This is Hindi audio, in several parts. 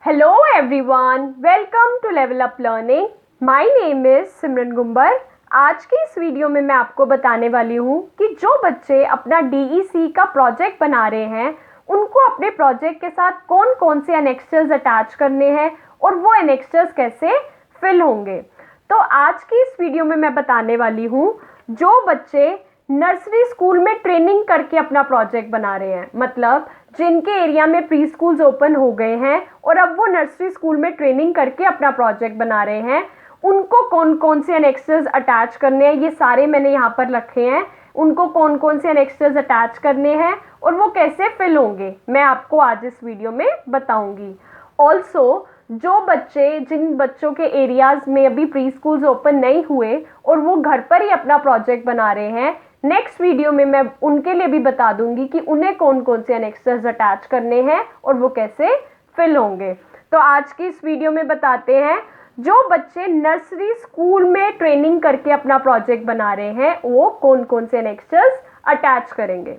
Hello everyone, welcome to Level Up Learning. My name is सिमरन गुंबर. आज की इस वीडियो में मैं आपको बताने वाली हूँ कि जो बच्चे अपना DEC का प्रोजेक्ट बना रहे हैं उनको अपने प्रोजेक्ट के साथ कौन कौन से एनेक्स्चर्स अटैच करने हैं और वो एनेक्स्चर्स कैसे फिल होंगे. तो आज की इस वीडियो में मैं बताने वाली हूँ जो बच्चे नर्सरी स्कूल में ट्रेनिंग करके अपना प्रोजेक्ट बना रहे हैं, मतलब जिनके एरिया में प्री स्कूल्स ओपन हो गए हैं और अब वो नर्सरी स्कूल में ट्रेनिंग करके अपना प्रोजेक्ट बना रहे हैं, उनको कौन कौन से एनेक्स्चर्स अटैच करने हैं ये सारे मैंने यहाँ पर रखे हैं. उनको कौन कौन से एनेक्स्चर्स अटैच करने हैं और वो कैसे फिल होंगे मैं आपको आज इस वीडियो में बताऊंगी. ऑल्सो जिन बच्चों के एरियाज़ में अभी प्री स्कूल्स ओपन नहीं हुए और वो घर पर ही अपना प्रोजेक्ट बना रहे हैं, नेक्स्ट वीडियो में मैं उनके लिए भी बता दूंगी कि उन्हें कौन कौन से एनेक्स्चर्स अटैच करने हैं और वो कैसे फिल होंगे. तो आज की इस वीडियो में बताते हैं जो बच्चे नर्सरी स्कूल में ट्रेनिंग करके अपना प्रोजेक्ट बना रहे हैं वो कौन कौन से एनेक्स्चर्स अटैच करेंगे.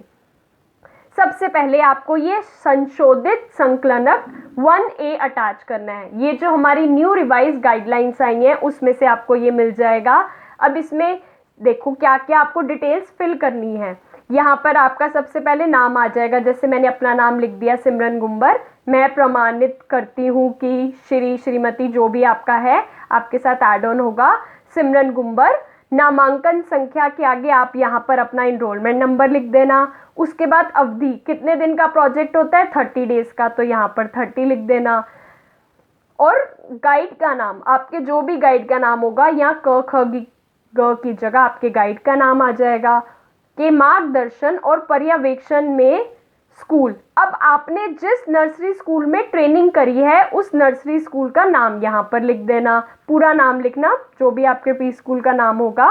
सबसे पहले आपको ये संशोधित संकलनक 1A अटैच करना है. ये जो हमारी न्यू रिवाइज गाइडलाइंस आई हैं उसमें से आपको ये मिल जाएगा. अब इसमें देखो क्या क्या आपको डिटेल्स फिल करनी है. यहाँ पर आपका सबसे पहले नाम आ जाएगा, जैसे मैंने अपना नाम लिख दिया सिमरन गुंबर. मैं प्रमाणित करती हूँ कि श्रीमती जो भी आपका है आपके साथ ऐड ऑन होगा सिमरन गुंबर. नामांकन संख्या के आगे आप यहाँ पर अपना इनरोलमेंट नंबर लिख देना. उसके बाद अवधि, कितने दिन का प्रोजेक्ट होता है 30 डेज का, तो यहाँ पर 30 लिख देना. और गाइड का नाम, आपके जो भी गाइड का नाम होगा यहाँ क ख ग की जगह आपके गाइड का नाम आ जाएगा. के मार्गदर्शन और पर्यवेक्षण में स्कूल, अब आपने जिस नर्सरी स्कूल में ट्रेनिंग करी है उस नर्सरी स्कूल का नाम यहाँ पर लिख देना. पूरा नाम लिखना जो भी आपके प्री स्कूल का नाम होगा.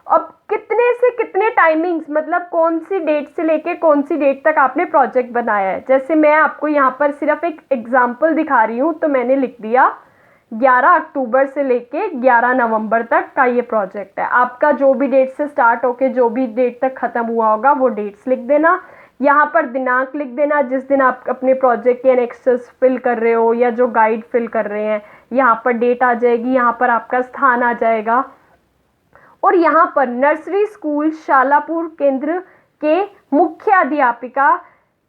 अब कितने से कितने टाइमिंग्स, मतलब कौन सी डेट से लेके कौन सी डेट तक आपने प्रोजेक्ट बनाया है. जैसे मैं आपको यहाँ पर सिर्फ एक एग्जाम्पल दिखा रही हूँ तो मैंने लिख दिया 11 अक्टूबर से लेके 11 नवंबर तक का ये प्रोजेक्ट है. आपका जो भी डेट से स्टार्ट होके जो भी डेट तक ख़त्म हुआ होगा वो डेट्स लिख देना. यहाँ पर दिनांक लिख देना जिस दिन आप अपने प्रोजेक्ट के एनेक्स्चर्स फिल कर रहे हो या जो गाइड फिल कर रहे हैं. यहाँ पर डेट आ जाएगी, यहाँ पर आपका स्थान आ जाएगा. और यहाँ पर नर्सरी स्कूल शालापुर केंद्र के मुख्य अध्यापिका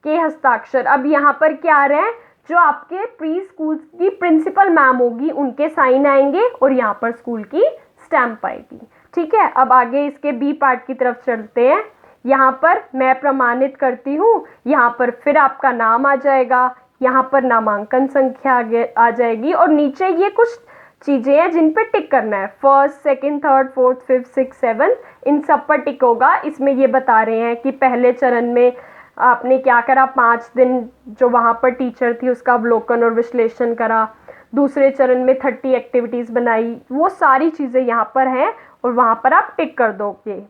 के हस्ताक्षर. अब यहाँ पर क्या आ रहे हैं, जो आपके प्री स्कूल की प्रिंसिपल मैम होगी उनके साइन आएंगे और यहाँ पर स्कूल की स्टैम्प आएगी. ठीक है, अब आगे इसके बी पार्ट की तरफ चलते हैं. यहाँ पर मैं प्रमाणित करती हूँ, यहाँ पर फिर आपका नाम आ जाएगा, यहाँ पर नामांकन संख्या आ जाएगी और नीचे ये कुछ चीज़ें हैं जिन पे टिक करना है. First, second, third, fourth, fifth, six, seven, इन सब पर टिक होगा. इसमें ये बता रहे हैं कि पहले चरण में आपने क्या करा, 5 दिन जो वहाँ पर टीचर थी उसका अवलोकन और विश्लेषण करा. दूसरे चरण में 30 एक्टिविटीज़ बनाई. वो सारी चीज़ें यहाँ पर हैं और वहाँ पर आप टिक कर दोगे.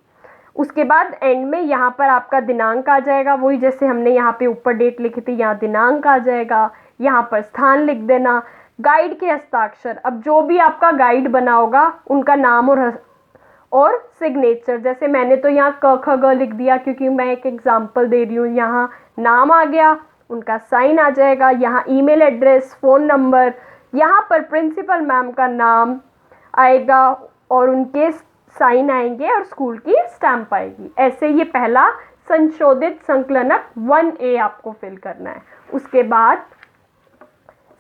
उसके बाद एंड में यहाँ पर आपका दिनांक आ जाएगा, वही जैसे हमने यहाँ पे ऊपर डेट लिखी थी यहाँ दिनांक आ जाएगा. यहाँ पर स्थान लिख देना. गाइड के हस्ताक्षर, अब जो भी आपका गाइड बना होगा उनका नाम और सिग्नेचर. जैसे मैंने तो यहाँ क ख ग लिख दिया क्योंकि मैं एक एग्जांपल दे रही हूँ. यहाँ नाम आ गया, उनका साइन आ जाएगा, यहाँ ईमेल एड्रेस, फ़ोन नंबर, यहाँ पर प्रिंसिपल मैम का नाम आएगा और उनके साइन आएंगे और स्कूल की स्टैम्प आएगी. ऐसे ये पहला संशोधित संकलनक 1A आपको फिल करना है. उसके बाद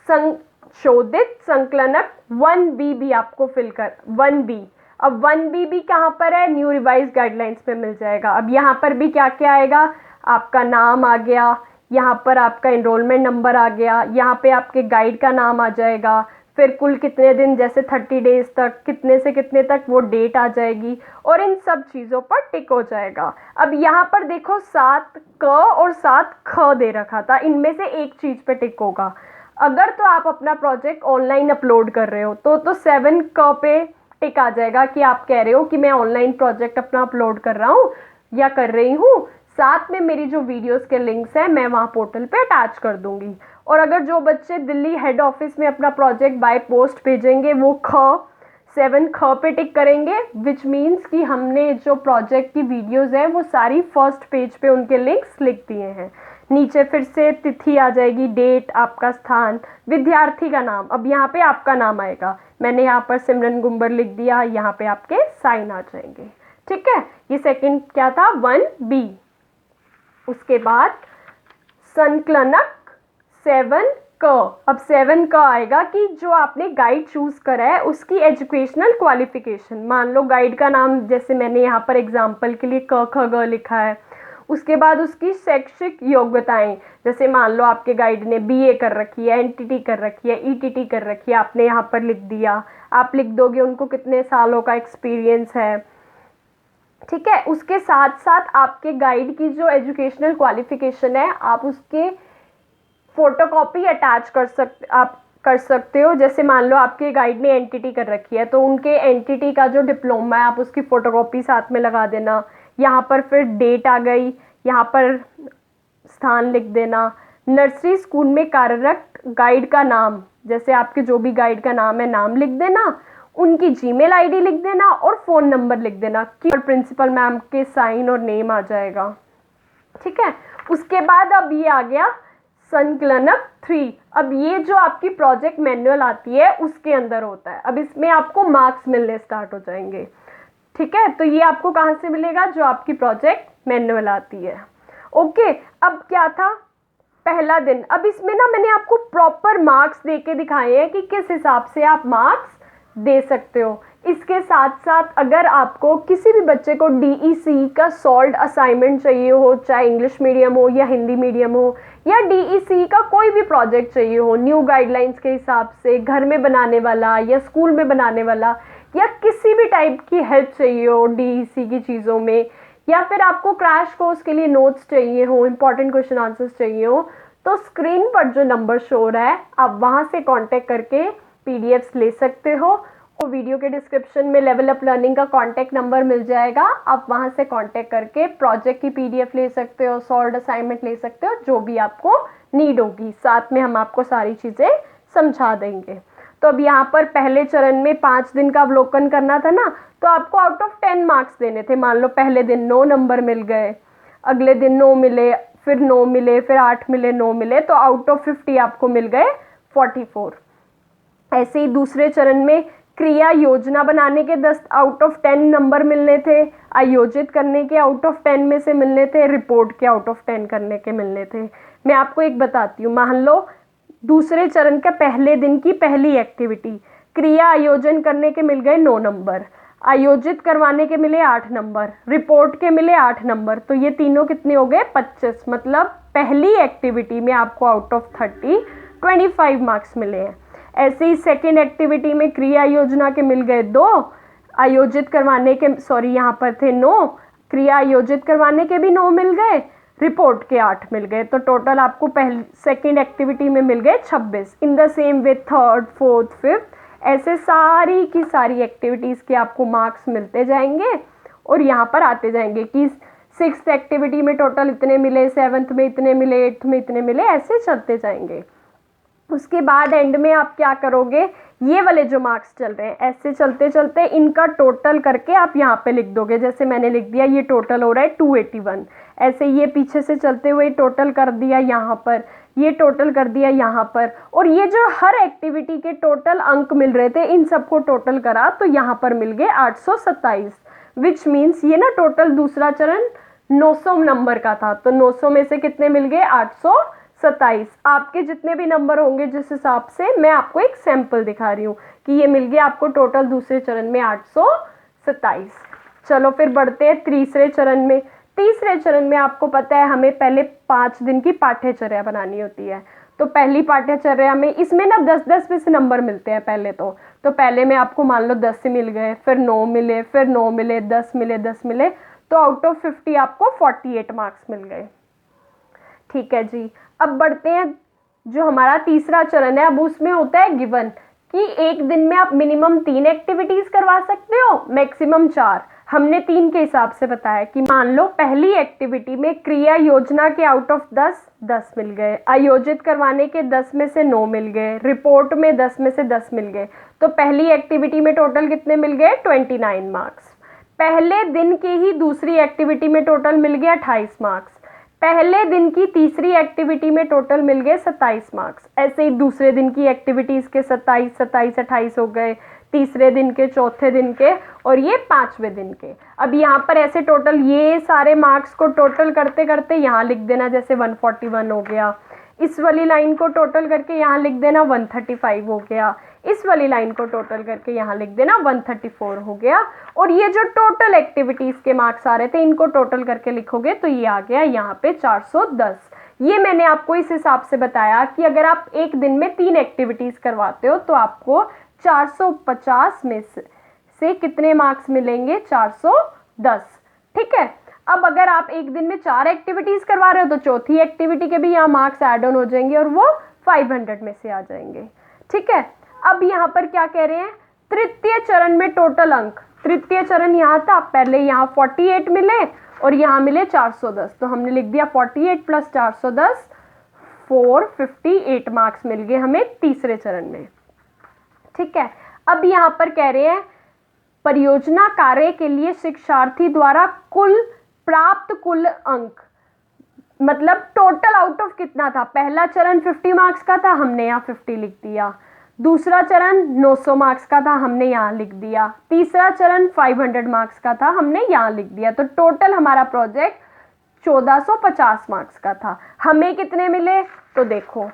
संशोधित संकलनक 1B भी आपको फिल कर 1B. अब 1B भी कहाँ पर है, न्यू रिवाइज गाइडलाइंस पे मिल जाएगा. अब यहाँ पर भी क्या क्या आएगा, आपका नाम आ गया, यहाँ पर आपका इनरोलमेंट नंबर आ गया, यहाँ पे आपके गाइड का नाम आ जाएगा, फिर कुल कितने दिन जैसे 30 डेज तक, कितने से कितने तक वो डेट आ जाएगी और इन सब चीज़ों पर टिक हो जाएगा. अब यहाँ पर देखो 7 क और 7 ख दे रखा था, इनमें से एक चीज़ पे टिक होगा. अगर तो आप अपना प्रोजेक्ट ऑनलाइन अपलोड कर रहे हो तो 7 क पे टिक आ जाएगा कि आप कह रहे हो कि मैं ऑनलाइन प्रोजेक्ट अपना अपलोड कर रहा हूँ या कर रही हूँ. साथ में मेरी जो वीडियोस के लिंक्स हैं मैं वहाँ पोर्टल पे अटैच कर दूँगी. और अगर जो बच्चे दिल्ली हेड ऑफिस में अपना प्रोजेक्ट बाय पोस्ट भेजेंगे वो 7 ख पे टिक करेंगे, विच मीन्स कि हमने जो प्रोजेक्ट की वीडियोस हैं वो सारी फर्स्ट पेज पे उनके लिंक्स लिख दिए हैं. नीचे फिर से तिथि आ जाएगी, डेट, आपका स्थान, विद्यार्थी का नाम। अब यहाँ पे आपका नाम आएगा, मैंने यहाँ पर सिमरन गुंबर लिख दिया, यहाँ पे आपके साइन आ जाएंगे। ठीक है, ये सेकंड क्या था, 1B। उसके बाद संकलनक 7 क। अब 7 क आएगा कि जो आपने गाइड चूज करा है उसकी एजुकेशनल क्वालिफिकेशन। मान लो गाइड का नाम, जैसे मैंने यहाँ पर एग्जाम्पल के लिए क ख ग लिखा है। उसके बाद उसकी शैक्षिक योग्यताएं, जैसे मान लो आपके गाइड ने BA कर रखी है, NTT कर रखी है, ETT कर रखी है, आपने यहाँ पर लिख दिया। आप लिख दोगे उनको कितने सालों का एक्सपीरियंस है। ठीक है, उसके साथ साथ आपके गाइड की जो एजुकेशनल क्वालिफिकेशन है, आप उसके फोटोकॉपी अटैच कर सकते हो। जैसे मान लो आपके गाइड ने NTT कर रखी है, तो उनके NTT का जो डिप्लोमा है आप उसकी फ़ोटोकॉपी साथ में लगा देना। यहाँ पर फिर डेट आ गई, यहाँ पर स्थान लिख देना। नर्सरी स्कूल में कार्यरत गाइड का नाम, जैसे आपके जो भी गाइड का नाम है नाम लिख देना, उनकी जीमेल आईडी लिख देना और फ़ोन नंबर लिख देना कि प्रिंसिपल मैम के साइन और नेम आ जाएगा। ठीक है, उसके बाद अब ये आ गया संकलनक 3। अब ये जो आपकी प्रोजेक्ट मैनुअल आती है उसके अंदर होता है। अब इसमें आपको मार्क्स मिलने स्टार्ट हो जाएंगे। ठीक है, तो ये आपको कहाँ से मिलेगा, जो आपकी प्रोजेक्ट मैनुअल आती है। ओके, अब क्या था, पहला दिन। अब इसमें ना मैंने आपको प्रॉपर मार्क्स दे के दिखाए हैं कि किस हिसाब से आप मार्क्स दे सकते हो। इसके साथ साथ अगर आपको किसी भी बच्चे को DEC का सॉल्व्ड असाइनमेंट चाहिए हो, चाहे इंग्लिश मीडियम हो या हिंदी मीडियम हो, या DEC का कोई भी प्रोजेक्ट चाहिए हो न्यू गाइडलाइंस के हिसाब से, घर में बनाने वाला या स्कूल में बनाने वाला, या किसी भी टाइप की हेल्प चाहिए हो DEC की चीज़ों में, या फिर आपको क्रैश कोर्स के लिए नोट्स चाहिए हो, इंपॉर्टेंट क्वेश्चन आंसर्स चाहिए हो, तो स्क्रीन पर जो नंबर शो रहा है आप वहाँ से कॉन्टेक्ट करके PDFs ले सकते हो। और वीडियो के डिस्क्रिप्शन में लेवल अप लर्निंग का कॉन्टैक्ट नंबर मिल जाएगा, आप वहाँ से कॉन्टैक्ट करके प्रोजेक्ट की PDF ले सकते हो, सॉल्व्ड असाइनमेंट ले सकते हो, जो भी आपको नीड होगी। साथ में हम आपको सारी चीज़ें समझा देंगे। तो अब यहाँ पर पहले चरण में 5 दिन का अवलोकन करना था ना, तो आपको आउट ऑफ 10 मार्क्स देने थे। मान लो पहले दिन 9 नंबर मिल गए, अगले दिन 9 मिले, फिर 9 मिले, फिर 8 मिले, 9 मिले, तो आउट ऑफ 50 आपको मिल गए 44। ऐसे ही दूसरे चरण में क्रिया योजना बनाने के 10 आउट ऑफ 10 नंबर मिलने थे, आयोजित करने के आउट ऑफ 10 में से मिलने थे, रिपोर्ट के आउट ऑफ 10 करने के मिलने थे। मैं आपको एक बताती हूँ, मान लो दूसरे चरण का पहले दिन की पहली एक्टिविटी, क्रिया आयोजन करने के मिल गए 9 नंबर, आयोजित करवाने के मिले 8 नंबर, रिपोर्ट के मिले 8 नंबर, तो ये तीनों कितने हो गए, 25। मतलब पहली एक्टिविटी में आपको आउट ऑफ 30 25 मार्क्स मिले हैं। ऐसे ही सेकेंड एक्टिविटी में क्रिया योजना के मिल गए 2, आयोजित करवाने के यहाँ पर थे 9, क्रिया आयोजित करवाने के भी 9 मिल गए, रिपोर्ट के 8 मिल गए, तो टोटल आपको पहली सेकेंड एक्टिविटी में मिल गए 26। In the same way third, fourth, fifth, ऐसे सारी की सारी एक्टिविटीज़ के आपको मार्क्स मिलते जाएंगे और यहाँ पर आते जाएंगे कि 6th एक्टिविटी में टोटल इतने मिले, 7th में इतने मिले, 8th में इतने मिले, ऐसे चलते जाएंगे। उसके बाद एंड में आप क्या करोगे, ये वाले जो मार्क्स चल रहे हैं ऐसे चलते चलते इनका टोटल करके आप यहाँ पे लिख दोगे। जैसे मैंने लिख दिया ये टोटल हो रहा है 281, ऐसे ये पीछे से चलते हुए टोटल कर दिया यहाँ पर, ये टोटल कर दिया यहाँ पर, और ये जो हर एक्टिविटी के टोटल अंक मिल रहे थे इन सबको टोटल करा तो यहाँ पर मिल गए 827, विच मीन्स ये ना टोटल दूसरा चरण 900 नंबर का था, तो 900 में से कितने मिल गए, 827। आपके जितने भी नंबर होंगे जिस हिसाब से, मैं आपको एक सैंपल दिखा रही हूँ कि ये मिल गया आपको टोटल दूसरे चरण में 827। चलो फिर बढ़ते हैं तीसरे चरण में। तीसरे चरण में आपको पता है हमें पहले 5 दिन की पाठ्यचर्या बनानी होती है, तो पहली पाठ्यचर्या में इसमें ना 10-10 में से नंबर मिलते हैं पहले तो पहले में आपको मान लो 10 से मिल गए, फिर 9 मिले, फिर 9 मिले, 10 मिले, 10 मिले, तो आउट ऑफ 50 आपको 48 मार्क्स मिल गए। ठीक है जी, अब बढ़ते हैं जो हमारा तीसरा चरण है। अब उसमें होता है गिवन कि एक दिन में आप मिनिमम 3 एक्टिविटीज करवा सकते हो, मैक्सिमम 4। हमने 3 के हिसाब से बताया कि मान लो पहली एक्टिविटी में क्रिया योजना के आउट ऑफ 10 मिल गए, आयोजित करवाने के 10 में से 9 मिल गए, रिपोर्ट में 10 में से 10 मिल गए, तो पहली एक्टिविटी में टोटल कितने मिल गए, 29 मार्क्स। पहले दिन की ही दूसरी एक्टिविटी में टोटल मिल गया 28 मार्क्स। पहले दिन की तीसरी एक्टिविटी में टोटल मिल गए 27 मार्क्स। ऐसे ही दूसरे दिन की एक्टिविटीज़ के 27, 27, 28 हो गए, तीसरे दिन के, चौथे दिन के और ये 5वें दिन के। अब यहाँ पर ऐसे टोटल ये सारे मार्क्स को टोटल करते करते यहाँ लिख देना, जैसे 141 हो गया। इस वाली लाइन को टोटल करके यहाँ लिख देना 135 हो गया। इस वाली लाइन को टोटल करके यहाँ लिख देना 134 हो गया। और ये जो टोटल एक्टिविटीज़ के मार्क्स आ रहे थे इनको टोटल करके लिखोगे तो ये आ गया यहाँ पे 410। ये मैंने आपको इस हिसाब से बताया कि अगर आप एक दिन में 3 एक्टिविटीज़ करवाते हो तो आपको 450 में से कितने मार्क्स मिलेंगे? 410। ठीक है। अब अगर आप एक दिन में 4 एक्टिविटीज़ करवा रहे हो तो चौथी एक्टिविटी के भी यहाँ मार्क्स ऐड ऑन हो जाएंगे और वो 500 में से आ जाएंगे। ठीक है। अब यहाँ पर क्या कह रहे हैं? तृतीय चरण में टोटल अंक। तृतीय चरण यहाँ था, पहले यहाँ 48 मिले और यहाँ मिले 410, तो हमने लिख दिया 48 + 410, 458 मार्क्स मिल गए हमें तीसरे चरण में। ठीक है। अब यहाँ पर कह रहे हैं परियोजना कार्य के लिए शिक्षार्थी द्वारा प्राप्त कुल अंक, मतलब टोटल आउट ऑफ कितना था? पहला चरण 50 मार्क्स का था, हमने यहाँ 50 लिख दिया। दूसरा चरण 900 मार्क्स का था, हमने यहाँ लिख दिया। तीसरा चरण 500 मार्क्स का था, हमने यहाँ लिख दिया। तो टोटल हमारा प्रोजेक्ट 1450 मार्क्स का था। हमें कितने मिले? तो देखो,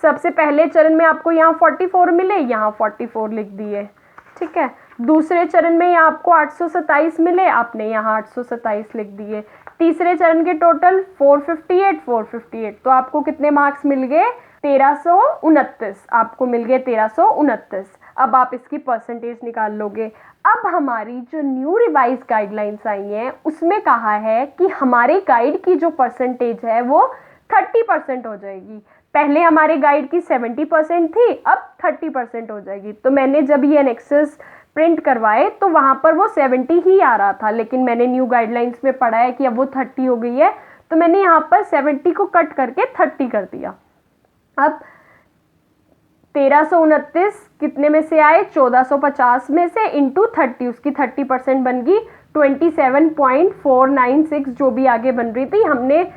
सबसे पहले चरण में आपको यहाँ 44 मिले, यहाँ 44 लिख दिए। ठीक है। दूसरे चरण में यहाँ आपको 827 मिले, आपने यहाँ 827 लिख दिए। तीसरे चरण के टोटल 458, तो आपको कितने मार्क्स मिल गए? 1329। आपको मिल गए 1329। अब आप इसकी परसेंटेज निकाल लोगे। अब हमारी जो न्यू रिवाइज गाइडलाइंस आई हैं उसमें कहा है कि हमारे गाइड की जो परसेंटेज है वो 30% हो जाएगी। पहले हमारे गाइड की 70% थी, अब 30% हो जाएगी। तो मैंने जब ये एनेक्सेस प्रिंट करवाए तो वहाँ पर वो 70 ही आ रहा था, लेकिन मैंने न्यू गाइडलाइंस में पढ़ा है कि अब वो 30 हो गई है, तो मैंने यहाँ पर 70 को कट करके 30 कर दिया। अब 1329 कितने में से आए? 1450 में से इंटू 30, उसकी 30% बन गई 27.496, जो भी आगे बन रही थी। हमने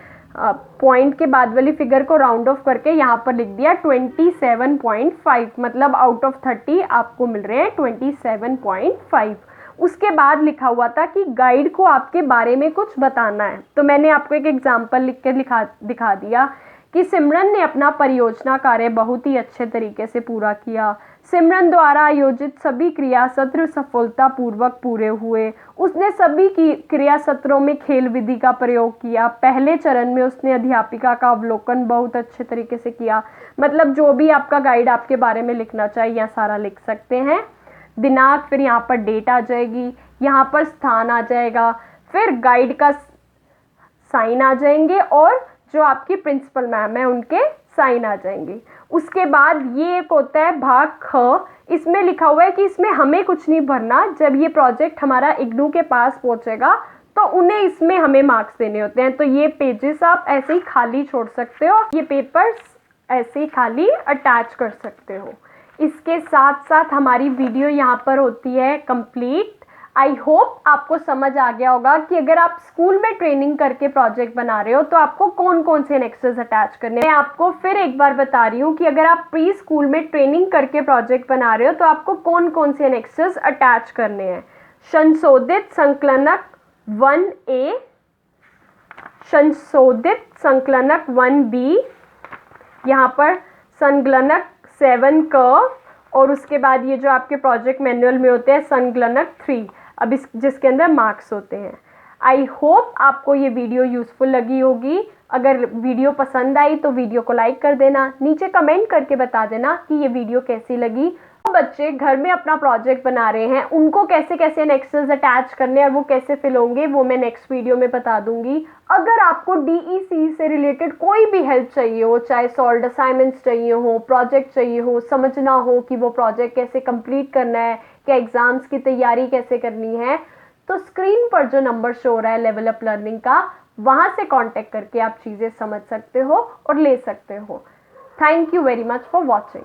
पॉइंट के बाद वाली फिगर को राउंड ऑफ करके यहाँ पर लिख दिया 27.5, मतलब आउट ऑफ 30 आपको मिल रहे हैं 27.5। उसके बाद लिखा हुआ था कि गाइड को आपके बारे में कुछ बताना है, तो मैंने आपको एक एग्जाम्पल लिख कर दिखा दिया कि सिमरन ने अपना परियोजना कार्य बहुत ही अच्छे तरीके से पूरा किया। सिमरन द्वारा आयोजित सभी क्रिया सत्र सफलतापूर्वक पूरे हुए। उसने सभी क्रिया सत्रों में खेल विधि का प्रयोग किया। पहले चरण में उसने अध्यापिका का अवलोकन बहुत अच्छे तरीके से किया। मतलब जो भी आपका गाइड आपके बारे में लिखना चाहिए यहाँ सारा लिख सकते हैं। दिनांक, फिर यहाँ पर डेट आ जाएगी, यहाँ पर स्थान आ जाएगा, फिर गाइड का साइन आ जाएंगे और जो आपकी प्रिंसिपल मैम है उनके साइन आ जाएंगे। उसके बाद ये एक होता है भाग ख। इसमें लिखा हुआ है कि इसमें हमें कुछ नहीं भरना। जब ये प्रोजेक्ट हमारा इग्नू के पास पहुंचेगा तो उन्हें इसमें हमें मार्क्स देने होते हैं। तो ये पेजेस आप ऐसे ही खाली छोड़ सकते हो, ये पेपर्स ऐसे ही खाली अटैच कर सकते हो। इसके साथ साथ हमारी वीडियो यहाँ पर होती है कंप्लीट। आई होप आपको समझ आ गया होगा कि अगर आप स्कूल में ट्रेनिंग करके प्रोजेक्ट बना रहे हो तो आपको कौन कौन से एनेक्सेस अटैच करने हैं। मैं आपको फिर एक बार बता रही हूँ कि अगर आप प्री स्कूल में ट्रेनिंग करके प्रोजेक्ट बना रहे हो तो आपको कौन कौन से एनेक्सेस अटैच करने हैं। संशोधित संकलनक 1A, संशोधित संकलनक 1B, यहाँ पर संकलनक 7 क, और उसके बाद ये जो आपके प्रोजेक्ट मैनुअल में होते हैं संकलनक 3, अब जिसके अंदर मार्क्स होते हैं। आई होप आपको ये वीडियो यूज़फुल लगी होगी। अगर वीडियो पसंद आई तो वीडियो को लाइक कर देना, नीचे कमेंट करके बता देना कि ये वीडियो कैसी लगी। तो बच्चे घर में अपना प्रोजेक्ट बना रहे हैं, उनको कैसे कैसे एनेक्सेस अटैच करने हैं और वो कैसे फिल होंगे वो मैं नेक्स्ट वीडियो में बता दूंगी। अगर आपको DEC से रिलेटेड कोई भी हेल्प चाहिए हो, चाहे सॉल्व्ड असाइनमेंट्स चाहिए हो, प्रोजेक्ट चाहिए हो, समझना हो कि वो प्रोजेक्ट कैसे कंप्लीट करना है, क्या एग्जाम्स की तैयारी कैसे करनी है, तो स्क्रीन पर जो नंबर शो हो रहा है लेवल अप लर्निंग का, वहाँ से कॉन्टेक्ट करके आप चीज़ें समझ सकते हो और ले सकते हो। Thank you very much for watching.